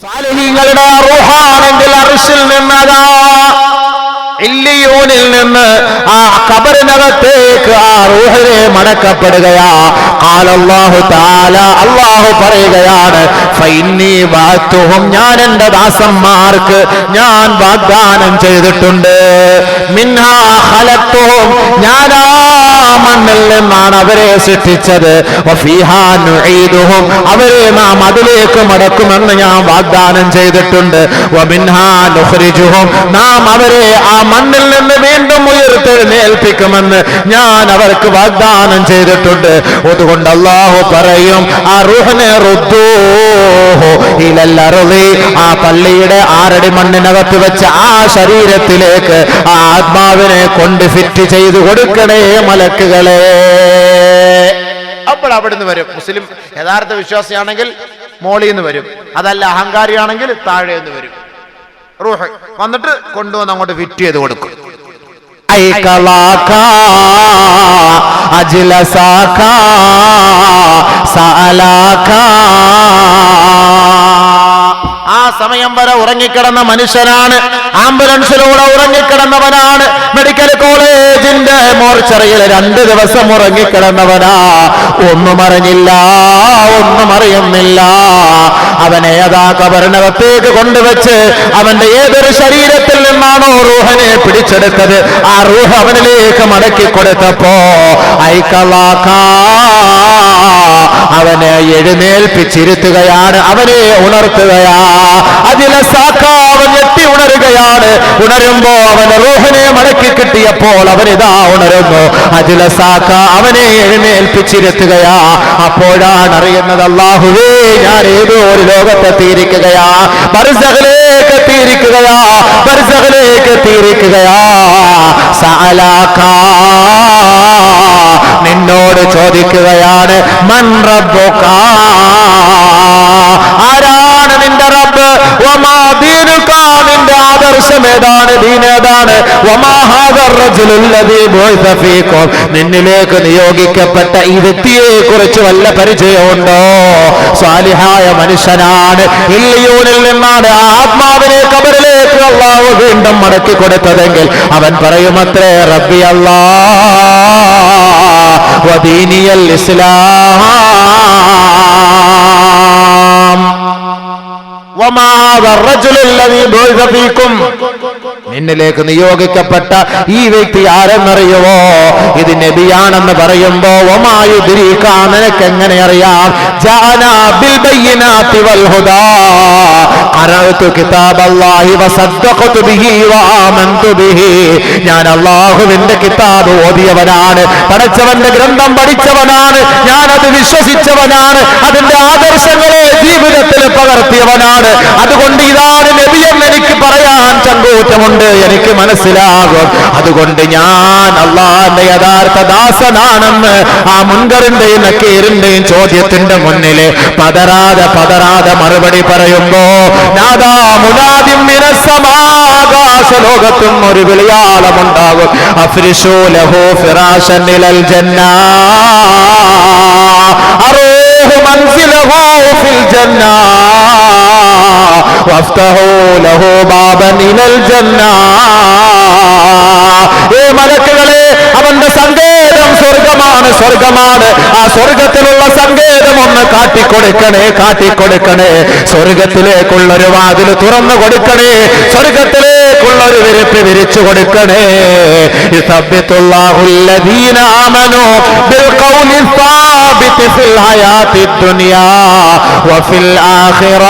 സാലിഹീങ്ങളുടെ റൂഹാണെങ്കിൽ അർശിൽ നിന്നതാ ഇല്ലിയൂനിൽ നിന്ന് ആ ഖബറിനകത്തേക്ക് ആ റൂഹിനെ മടക്കപ്പെടുകയാ. ഖാലല്ലാഹു തആല, അല്ലാഹു പറയുകയാണ്, ഫഇന്നി വഅതുഹും, ഞാൻ എൻ്റെ ദാസന്മാർക്ക് ഞാൻ വാഗ്ദാനം ചെയ്തിട്ടുണ്ട്. മിൻഹാ ഖലഖ്തുഹും, ഞാൻ ആ മണ്ണിൽ നിന്നാണ് അവരെ സൃഷ്ടിച്ചത്. വഫീഹാ നുഈദുഹും, അവരെ നാം അതിലേക്ക് മടക്കുമെന്ന് ഞാൻ വാഗ്ദാനം ചെയ്തിട്ടുണ്ട്. വമിൻഹാ നുഖ്രിജുഹും, നാം അവരെ ആ മണ്ണിൽ നിന്ന് വീണ്ടും ഉയർത്തെഴുന്നേൽപ്പിക്കുമെന്ന് ഞാൻ അവർക്ക് വാഗ്ദാനം ചെയ്തിട്ടുണ്ട്. അതുകൊണ്ട് അല്ലാഹു പറയും, ആ റൂഹിനെ റുദ്ദൂഹു ഇലൽ അർളി, ആ പള്ളിയുടെ 6 അടി മണ്ണിനകത്ത് വെച്ച് ആ ശരീരത്തിലേക്ക് ആ ആത്മാവിനെ കൊണ്ട് ഫിറ്റ് ചെയ്ത് കൊടുക്കണേ മലക്കുകളെ. അപ്പോൾ അവിടുന്ന് വരും. മുസ്ലിം യഥാർത്ഥ വിശ്വാസിയാണെങ്കിൽ മോളിൽ നിന്ന് വരും, അതല്ല അഹങ്കാരിയാണെങ്കിൽ താഴെ നിന്ന് വരും. റൂഹ് വന്നിട്ട് കൊണ്ടുവന്ന് അങ്ങോട്ട് ഫിറ്റ് ചെയ്ത് കൊടുക്കും. ആ സമയം വരെ ഉറങ്ങിക്കിടന്ന മനുഷ്യനാണ്, ആംബുലൻസിലൂടെ ഉറങ്ങിക്കിടന്നവനാണ്, മെഡിക്കൽ കോളേജിന്റെ മോർച്ചറിയിൽ 2 ദിവസം ഉറങ്ങിക്കിടന്നവനാ. ഒന്നും അറിഞ്ഞില്ല, ഒന്നും അറിയുന്നില്ല. അവനെ അതാ ഖബറിനകത്തേക്ക് കൊണ്ടുവച്ച് അവന്റെ ഏതൊരു ശരീരത്തിൽ നിന്നാണോ റൂഹനെ പിടിച്ചെടുത്തത്, ആ റൂഹ് അവനിലേക്ക് മടക്കി കൊടുത്തപ്പോ അവനെ എഴുന്നേൽപ്പിച്ചിരുത്തുകയാണ്, അവനെ ഉണർത്തുകയാ. അവൻ ഞെട്ടി ഉണരുകയാണ്. ഉണരുമ്പോ അവന് റൂഹിനെ മടക്കി കിട്ടിയപ്പോൾ അവനിതാ ഉണരുന്നു. അവനെ എഴുന്നേൽപ്പിച്ചിരുത്തുകയാ. അപ്പോഴാണ് അറിയുന്നത്, അല്ലാഹുവേ, ഞാൻ ഏതോ ഒരു ലോകത്തെത്തിയിരിക്കുകയാ, ബർസഖിലേക്ക് എത്തിയിരിക്കുകയാ, ബർസഖിലേക്ക് എത്തിയിരിക്കുകയാ. നിന്നോട് ചോദിക്കുകയാണ്, മൻ റബ്ബുക, ആരാണ് നിന്റെ റബ്ബ്? വമാ ദീനുക, നിന്റെ ആദർശം ഏതാണ്, ദീൻ ഏതാണ്? വമാ ഹാദർ റജുലുല്ലദീ ബുഇസ ഫീകും, നിന്നിലേക്ക് നിയോഗിക്കപ്പെട്ട ഈ വ്യക്തിയെ കുറിച്ച് വല്ല പരിചയമുണ്ടോ? സ്വാലിഹായ മനുഷ്യനാണ്, ഇല്ലിയൂനിൽ നിന്നാണ് ആ ആത്മാവിനെ ഖബറിലേക്ക് അല്ലാഹു വീണ്ടും മടക്കി കൊടുത്തതെങ്കിൽ അവൻ പറയുമത്രേ, റബ്ബി അല്ലാഹ് വദീനിയൽ ഇസ്ലാം. നിന്നിലേക്ക് നിയോഗിക്കപ്പെട്ട ഈ വ്യക്തി ആരെന്നറിയുവോ? ഇത് നബിയാണെന്ന് പറയുമ്പോ വമായുദ്രീക, നിനക്ക് എങ്ങനെ അറിയാം? ജാനാ ബിൽ ബയ്യിനാതി വൽ ഹുദാ, ഖറഅതു കിതാബല്ലാഹി വസദ്ദഖതു ബിഹി വആമൻതു ബിഹി. ഞാൻ അല്ലാഹുവിന്റെ കിതാബ് ഓതിയവനാണ്, പടച്ചവന്റെ ഗ്രന്ഥം പഠിച്ചവനാണ്, ഞാൻ അത് വിശ്വസിച്ചവനാണ്, അതിന്റെ ആദർശങ്ങളെ ജീവിതത്തിൽ പകർത്തിയവനാണ്. അതുകൊണ്ട് ഇതാണ് നബിയെന്ന് എനിക്ക് പറയാൻ ചങ്കൂറ്റമുണ്ട്, എനിക്ക് മനസ്സിലാകും. അതുകൊണ്ട് ഞാൻ അല്ലാഹുവിന്റെ യഥാർത്ഥ ദാസനാണെന്ന് ആ മുൻകറിന്റെയും നക്കീറിന്റെയും ചോദ്യത്തിന്റെ മുന്നില് പതറാതെ മറുപടി പറയുമ്പോ നാദാ മുനാദിം മിനസ്സമാ, ആകാശലോകത്തും ഒരു വിളിയാളമുണ്ടാകും. അഫ്രിശൂ ലഹു ഫിറാശൻ ഇലൽ ജന്നാ, അറൂഹു മൻസിലഹു ഫിൽ ജന്നാ, വഫ്തഹൂ ലഹു ബാബൻ ഇലൽ ജന്നാ. ഏ മലക്കുകളെ, അവന്റെ സങ്കേതം സ്വർഗമാണ്, സ്വർഗമാണ്. ആ സ്വർഗത്തിലുള്ള സങ്കേതം ഒന്ന് കാട്ടിക്കൊടുക്കണേ. സ്വർഗത്തിലേക്കുള്ളൊരു വാതിൽ തുറന്നു കൊടുക്കണേ, സ്വർഗത്തിലേക്കുള്ളൊരു വിരിപ്പ് വിരിച്ചു കൊടുക്കണേ. യുസബ്ബിതുല്ലാഹുല്ലദീന ആമനൂ ബിൽ ഖൗലി സാബിതി ഫിൽ ഹയാത്തി ദുനിയാ വഫിൽ ആഖിറ.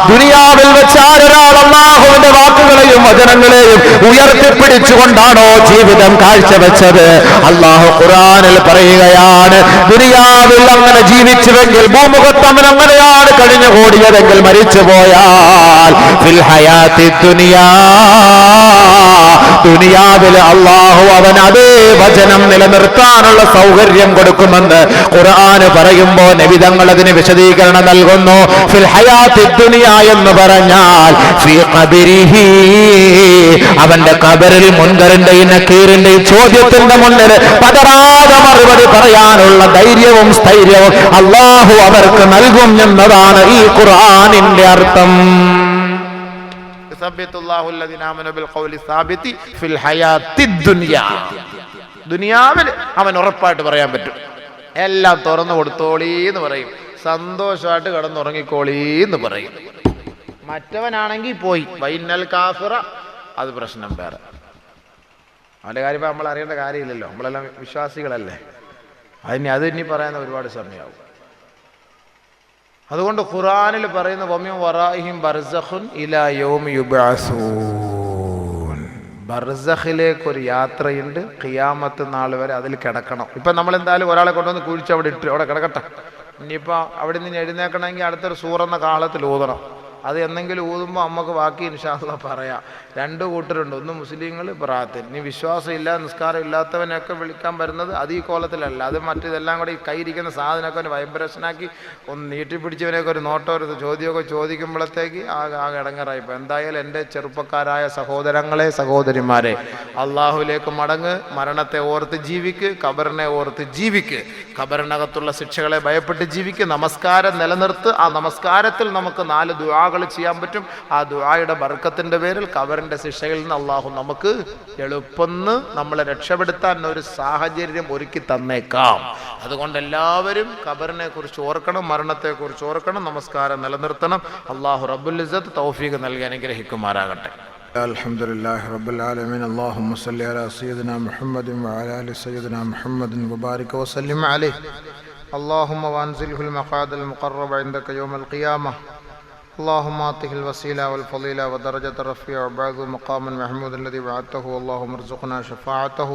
ദുനിയാവിൽ വെച്ച് ആരൊരാൾ അല്ലാഹുവിന്റെ വാക്കുകളെയും വചനങ്ങളെയും ഉയർത്തിപ്പിടിച്ചുകൊണ്ടാണോ ജീവിതം കാഴ്ചവെച്ചത്, അല്ലാഹു ഖുർആനിൽ പറയുകയാണ്, ദുനിയാവിൽ അങ്ങനെ ജീവിച്ചുവെങ്കിൽ, ഭൂമുഖത്ത് അവൻ അങ്ങനെയാണ് കഴിഞ്ഞുകൂടിയതെങ്കിൽ, മരിച്ചുപോയാൽ ഫിൽ ഹയാത്തി ദുനിയാ ദുനിയാവിൽ അല്ലാഹു അവൻ അതേ വചനം നിലനിർത്താനുള്ള സൗകര്യം കൊടുക്കുമെന്ന് ഖുർആൻ പറയുമ്പോൾ നബി തങ്ങൾ അതിന് വിശദീകരണം നൽകുന്നു. ഫിൽ ഹയാത്തി ദുനിയ എന്ന് പറഞ്ഞാൽ ഫീ ഖബരിഹി, അവന്റെ ഖബറിൽ മുൻകറിന്റെയും നക്കീറിന്റെയും ചോദ്യത്തിന്റെ മുന്നിൽ പതറാതെ മറുപടി പറയാനുള്ള ധൈര്യവും സ്ഥൈര്യവും അല്ലാഹു അവർക്ക് നൽകും എന്നതാണ് ഈ ഖുർആനിന്റെ അർത്ഥം. ദുനിയാവിൽ അവൻ ഉറപ്പായിട്ട് പറയാൻ പറ്റും, എല്ലാം തുറന്നു കൊടുത്തോളീന്ന് പറയും, സന്തോഷമായിട്ട് കിടന്നുറങ്ങിക്കോളീന്ന് പറയും. മറ്റവനാണെങ്കിൽ പോയി വൈനൽ കാഫിറ, അത് പ്രശ്നം വേറെ. അവൻ്റെ കാര്യം ഇപ്പം നമ്മൾ അറിയേണ്ട കാര്യമില്ലല്ലോ, നമ്മളെല്ലാം വിശ്വാസികളല്ലേ. അത് ഇനി പറയുന്ന ഒരുപാട് സമയമാവും. അതുകൊണ്ട് ഖുർആനിൽ പറയുന്ന വമിൻ വറാഇഹിം ബർസഖുൻ ഇലാ യൗമി യുബ്അസൂൻ, ബർസഖിലേക്ക് ഒരു യാത്രയുണ്ട്, ഖിയാമത്ത് നാൾ വരെ അതിൽ കിടക്കണം. ഇപ്പം നമ്മളെന്തായാലും ഒരാളെ കൊണ്ടുവന്ന് കുഴിച്ച് അവിടെ ഇട്ട് അവിടെ കിടക്കട്ടെ. ഇനിയിപ്പോൾ അവിടെ നിന്ന് എഴുന്നേക്കണമെങ്കിൽ അടുത്തൊരു സൂറെന്ന കാലത്തിൽ ഊതണം. അത് എന്തെങ്കിലും ഊതുമ്പോൾ നമുക്ക് ബാക്കി ഇൻഷാ അല്ലാഹ് പറയാം. രണ്ട് കൂട്ടരുണ്ട്, ഒന്ന് മുസ്ലിങ്ങൾ, പ്രാർത്ഥന. ഇനി വിശ്വാസം ഇല്ല, നിസ്കാരം ഇല്ലാത്തവനൊക്കെ വിളിക്കാൻ വരുന്നത് അത് ഈ കോലത്തിലല്ല. അത് മറ്റേതെല്ലാം കൂടി കയ്യിരിക്കുന്ന സാധനമൊക്കെ ഒന്ന് വൈബ്രേഷനാക്കി ഒന്ന് നീട്ടിപ്പിടിച്ചവനെയൊക്കെ ഒരു നോട്ടോ ഒരു ചോദ്യമൊക്കെ ചോദിക്കുമ്പോഴത്തേക്ക് ആകെ ഇടങ്ങറായിപ്പോൾ. എന്തായാലും എൻ്റെ ചെറുപ്പക്കാരായ സഹോദരങ്ങളെ സഹോദരിമാരെ, അള്ളാഹുലേക്ക് മടങ്ങ്, മരണത്തെ ഓർത്ത് ജീവിക്ക്, ഖബറിനെ ഓർത്ത് ജീവിക്ക്, ഖബറിനകത്തുള്ള ശിക്ഷകളെ ഭയപ്പെട്ട് ജീവിക്ക്, നമസ്കാരം നിലനിർത്ത്. ആ നമസ്കാരത്തിൽ നമുക്ക് 4 ദുആകൾ ചെയ്യാൻ പറ്റും. ആ ദുആയുടെ ബർക്കത്തിന്റെ പേരിൽ ഖബറിന്റെ ശിക്ഷയിൽ നിന്ന് അള്ളാഹു നമുക്ക് എളുപ്പം നമ്മളെ രക്ഷപ്പെടുത്താൻ ഒരു സാഹചര്യം ഒരുക്കി തന്നേക്കാം. അതുകൊണ്ട് എല്ലാവരും ഖബറിനെ കുറിച്ച് ഓർക്കണം, മരണത്തെ കുറിച്ച് ഓർക്കണം, നമസ്കാരം നിലനിർത്തണം. അള്ളാഹു റബ്ബുൽ ഇസ്സത്ത് തൗഫീഖ് നൽകി അനുഗ്രഹിക്കുമാറാകട്ടെ. അൽഹംദുലില്ലാഹി റബ്ബിൽ ആലമീൻ. അല്ലാഹുമ്മ സ്വല്ലി അലാ സയ്യിദിനാ മുഹമ്മദിൻ വഅലാ ആലി സയ്യിദിനാ മുഹമ്മദിൻ വബാരിക വസല്ലിം അലൈഹി. അല്ലാഹുമ്മ വൻസിൽഹുൽ മഖാദൽ മുഖറബ ഇൻദക യൗമൽ ഖിയാമah. اللهم آته الوسيلة والفضيلة ودرجة الرفيع وبعثه المقام المحمود الذي بعثته. اللهم ارزقنا شفاعته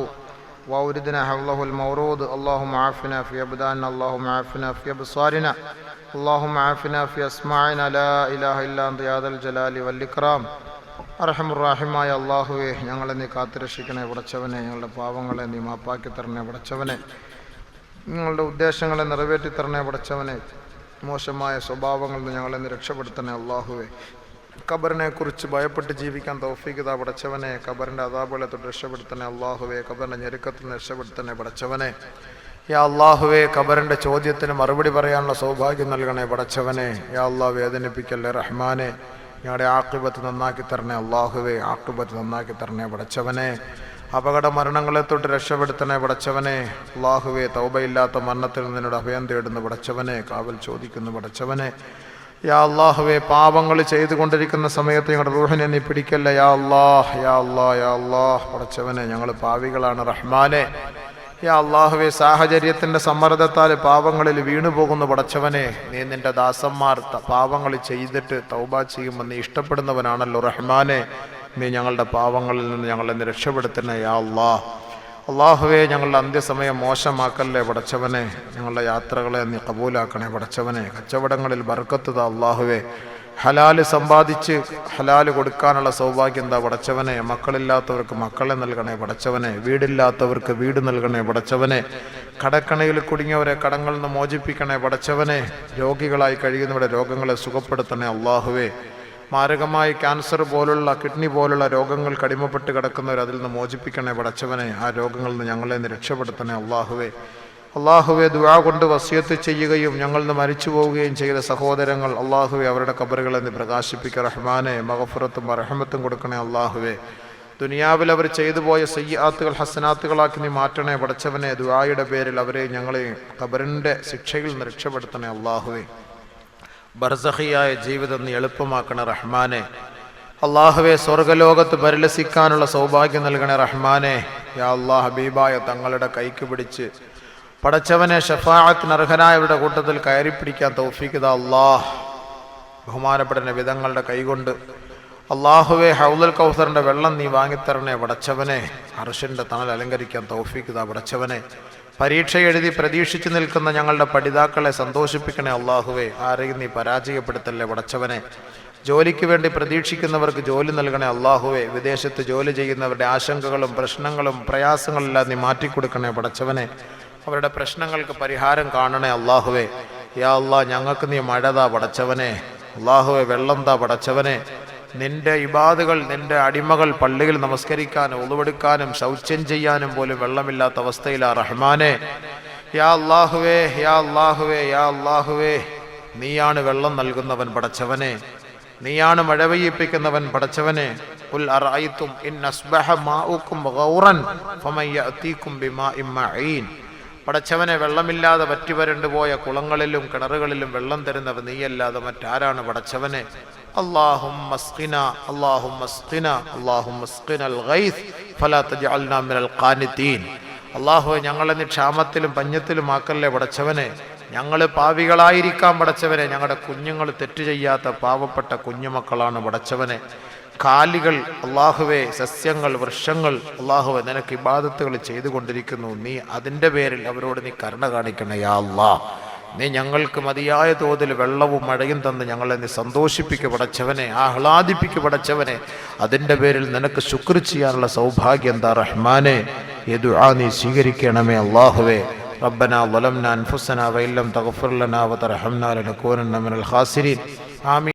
وأوردنا حوله المورود. اللهم عافنا في أبداننا، اللهم عافنا في أبصارنا، اللهم عافنا في أسماعنا. لا إله إلا أنت يا ذا الجلال والإكرام. അർഹമുർറാഹിമായ അല്ലാഹുവേ, ഞങ്ങളെ നീ കാത്തുരക്ഷിക്കണേ പടച്ചവനെ. ഞങ്ങളുടെ പാവങ്ങളെ നീ മാപ്പാക്കി തരണേ പടച്ചവനെ. ഞങ്ങളുടെ ഉദ്ദേശങ്ങളെ നിറവേറ്റി തരണേ പടച്ചവനെ. മോശമായ സ്വഭാവങ്ങളിൽ നിന്ന് ഞങ്ങളെ രക്ഷപ്പെടുത്തണേ അല്ലാഹുവേ. ഖബറിനെ കുറിച്ച് ഭയപ്പെട്ട് ജീവിക്കാൻ തൗഫീഖ് താ പടച്ചവനെ. ഖബറിൻ്റെ അദാബുകളെ തൊട്ട് രക്ഷപ്പെടുത്തണേ അല്ലാഹുവേ. ഖബറിൻ്റെ ഞെരുക്കത്തിൽ നിന്ന് രക്ഷപ്പെടുത്തണേ പടച്ചവനെ. യാ അല്ലാഹുവേ, ഖബറിൻ്റെ ചോദ്യത്തിന് മറുപടി പറയാനുള്ള സൗഭാഗ്യം നൽകണേ പടച്ചവനെ. യാ അല്ലാഹ്, വേദനിപ്പിക്കല്ലേ റഹ്മാനെ. ഞങ്ങളുടെ ആഖിബത്ത് നന്നാക്കി തരണേ അല്ലാഹുവേ. ആഖിബത്ത് നന്നാക്കി തരണേ പടച്ചവനെ. അപകട മരണങ്ങളെ തൊട്ട് രക്ഷപ്പെടുത്തണേ പടച്ചവനെ. അല്ലാഹുവേ, തൗബയില്ലാത്ത മരണത്തിൽ നിന്നോട് അഭയം തേടുന്ന പടച്ചവനെ, കാവൽ ചോദിക്കുന്ന പടച്ചവനെ. യാ അല്ലാഹുവേ, പാപങ്ങൾ ചെയ്തുകൊണ്ടിരിക്കുന്ന സമയത്ത് ഞങ്ങളുടെ റൂഹിനെ നീ പിടിക്കല്ല യാ അല്ലാഹ്. യാ അല്ലാഹ്, യാ അല്ലാഹ് പടച്ചവനെ, ഞങ്ങൾ പാവികളാണ് റഹ്മാനെ. യാ അല്ലാഹുവേ, സാഹചര്യത്തിൻ്റെ സമ്മർദ്ദത്താൽ പാപങ്ങളിൽ വീണുപോകുന്ന പടച്ചവനെ, നീ നിൻ്റെ ദാസന്മാർ പാപങ്ങൾ ചെയ്തിട്ട് തൗബ ചെയ്യുമ്പോൾ നീ ഇഷ്ടപ്പെടുന്നവനാണല്ലോ റഹ്മാനെ. നീ ഞങ്ങളുടെ പാവങ്ങളിൽ നിന്ന് ഞങ്ങളെ രക്ഷപ്പെടുത്തണേ യാ അല്ലാഹ്. അല്ലാഹുവേ, ഞങ്ങളുടെ അന്ത്യസമയം മോശമാക്കല്ലേ പടച്ചവനെ. ഞങ്ങളുടെ യാത്രകളെ നീ കബൂലാക്കണേ പടച്ചവനെ. കച്ചവടങ്ങളിൽ ബർക്കത്ത് താ അല്ലാഹുവേ. ഹലാല് സമ്പാദിച്ച് ഹലാല് കൊടുക്കാനുള്ള സൗഭാഗ്യം എന്താ പടച്ചവനെ. മക്കളില്ലാത്തവർക്ക് മക്കളെ നൽകണേ പടച്ചവനെ. വീടില്ലാത്തവർക്ക് വീട് നൽകണേ പടച്ചവനെ. കടക്കണയിൽ കുടുങ്ങിയവരെ കടങ്ങളിൽ നിന്ന് മോചിപ്പിക്കണേ പടച്ചവനെ. രോഗികളായി കഴിയുന്നവരുടെ രോഗങ്ങളെ സുഖപ്പെടുത്തണേ അല്ലാഹുവേ. മാരകമായി ക്യാൻസർ പോലുള്ള കിഡ്നി പോലുള്ള രോഗങ്ങൾ കടിമപ്പെട്ട് കിടക്കുന്നവർ അതിൽ നിന്ന് മോചിപ്പിക്കണേ പടച്ചവനെ. ആ രോഗങ്ങളിൽ നിന്ന് ഞങ്ങളെ രക്ഷപ്പെടുത്തണേ അല്ലാഹുവേ. അല്ലാഹുവേ, ദുആ കൊണ്ട് വസിയത്ത് ചെയ്യുകയും ഞങ്ങളിൽ നിന്ന് മരിച്ചു പോവുകയും ചെയ്ത സഹോദരങ്ങൾ അല്ലാഹുവേ, അവരുടെ ഖബറുകളെ നീ പ്രകാശിപ്പിക്കുക റഹ്മാനെ. മഗ്ഫിറത്തും റഹ്മത്തും കൊടുക്കണേ അല്ലാഹുവേ. ദുനിയാവിൽ അവർ ചെയ്തു പോയ സയ്യിആത്തുകൾ ഹസനാത്തുകളാക്കി നീ മാറ്റണേ പടച്ചവനെ. ദുആയുടെ പേരിൽ അവരെ ഞങ്ങളെ ഖബറിൻ്റെ ശിക്ഷയിൽ നിന്ന് രക്ഷപ്പെടുത്തണേ അല്ലാഹുവേ. ബർസഖിയായ ജീവിതം നീ എളുപ്പമാക്കണേ റഹ്മാനെ. അല്ലാഹുവേ, സ്വർഗലോകത്ത് പരിലസിക്കാനുള്ള സൗഭാഗ്യം നൽകണേ റഹ്മാനെ. യാ അല്ലാഹ്, ഹബീബായ തങ്ങളുടെ കൈക്ക് പിടിച്ച് പടച്ചവനെ ഷഫാഅത്തിന് അർഹനായവരുടെ കൂട്ടത്തിൽ കയറിപ്പിടിക്കാൻ തൗഫീഖ് താ അല്ലാഹ്. ബഹുമാനപ്പെട്ട നബിതങ്ങളുടെ കൈകൊണ്ട് അല്ലാഹുവേ, ഹൗലുൽ കൗസറിൻ്റെ വെള്ളം നീ വാങ്ങിത്തരണേ പടച്ചവനെ. അർശിൻ്റെ തണൽ അലങ്കരിക്കാൻ തൗഫീഖ് താ പടച്ചവനെ. പരീക്ഷ എഴുതി പ്രതീക്ഷിച്ചു നിൽക്കുന്ന ഞങ്ങളുടെ പഠിതാക്കളെ സന്തോഷിപ്പിക്കണേ അല്ലാഹുവേ. ആരെയും നീ പരാജയപ്പെടുത്തല്ലേ പടച്ചവനെ. ജോലിക്ക് വേണ്ടി പ്രതീക്ഷിക്കുന്നവർക്ക് ജോലി നൽകണേ അള്ളാഹുവേ. വിദേശത്ത് ജോലി ചെയ്യുന്നവരുടെ ആശങ്കകളും പ്രശ്നങ്ങളും പ്രയാസങ്ങളെല്ലാം നീ മാറ്റിക്കൊടുക്കണേ പടച്ചവനെ. അവരുടെ പ്രശ്നങ്ങൾക്ക് പരിഹാരം കാണണേ അള്ളാഹുവേ. യാ അള്ളാഹ്, ഞങ്ങൾക്ക് നീ മഴ താ പടച്ചവനെ. അള്ളാഹുവേ, വെള്ളം താ പടച്ചവനെ. നിന്റെ ഇബാദുകൾ, നിന്റെ അടിമകൾ പള്ളിയിൽ നമസ്കരിക്കാനും ഉളുവെടുക്കാനും ശൗച്യം ചെയ്യാനും പോലും വെള്ളമില്ലാത്ത അവസ്ഥയിലാ റഹ്മാനെ. യാ അള്ളാഹുവേ, യാ അള്ളാഹുവേ, യാ അള്ളാഹുവേ, നീയാണ് വെള്ളം നൽകുന്നവൻ പടച്ചവനെ. നീയാണ് മഴ പെയ്യിപ്പിക്കുന്നവൻ പടച്ചവനെ. ഖുൽ അറഅയ്തും ഇൻ അസ്ബഹ മാഉകും ഗൗറൻ ഫമൻ യഅതീകും ബിമാഇൻ മഈൻ. പടച്ചവനെ, വെള്ളമില്ലാതെ വറ്റിവരണ്ടു പോയ കുളങ്ങളിലും കിണറുകളിലും വെള്ളം തരുന്നവൻ നീയല്ലാതെ മറ്റാരാണ് പടച്ചവനെ. اللهم اسقنا اللهم اسقنا اللهم اسقنا الغيث فلا تجعلنا من القانتين. അല്ലാഹുവേ, ഞങ്ങളെ നീ ക്ഷാമത്തിലും പഞ്ഞത്തിലും ആക്കല്ലേ പടച്ചവനെ. ഞങ്ങൾ പാപികളായിരിക്കാം പടച്ചവനെ. ഞങ്ങളുടെ കുഞ്ഞുങ്ങൾ തെറ്റ് ചെയ്യാത്ത പാവപ്പെട്ട കുഞ്ഞുമക്കളാണ് പടച്ചവനെ. കാലികൾ അല്ലാഹുവേ, സസ്യങ്ങൾ, വൃക്ഷങ്ങൾ അല്ലാഹുവേ നിനക്ക് ഇബാദത്തുകൾ ചെയ്തുകൊണ്ടിരിക്കുന്നു. നീ അതിൻ്റെ പേരിൽ അവരോട് നീ കരുണ കാണിക്കണേ യാ അല്ലാഹ്. നീ ഞങ്ങൾക്ക് മതിയായ തോതിൽ വെള്ളവും മഴയും തന്ന് ഞങ്ങളെ നീ സന്തോഷിപ്പിക്കു പടച്ചവനെ, ആഹ്ലാദിപ്പിക്കു പടച്ചവനെ. അതിൻ്റെ പേരിൽ നിനക്ക് ശുക്ർ ചെയ്യാനുള്ള സൗഭാഗ്യം എന്താ റഹ്മാനെ. ഈ ദുആ നീ സ്വീകരിക്കണമേ അല്ലാഹുവേ. റബ്ബനാ ളലംനാ അൻഫുസനാ വഇല്ലം തഗ്ഫിർ ലനാ വതർഹംനാ ലനകൂനന്ന മിനൽ ഖാസിരീൻ. ആമീൻ.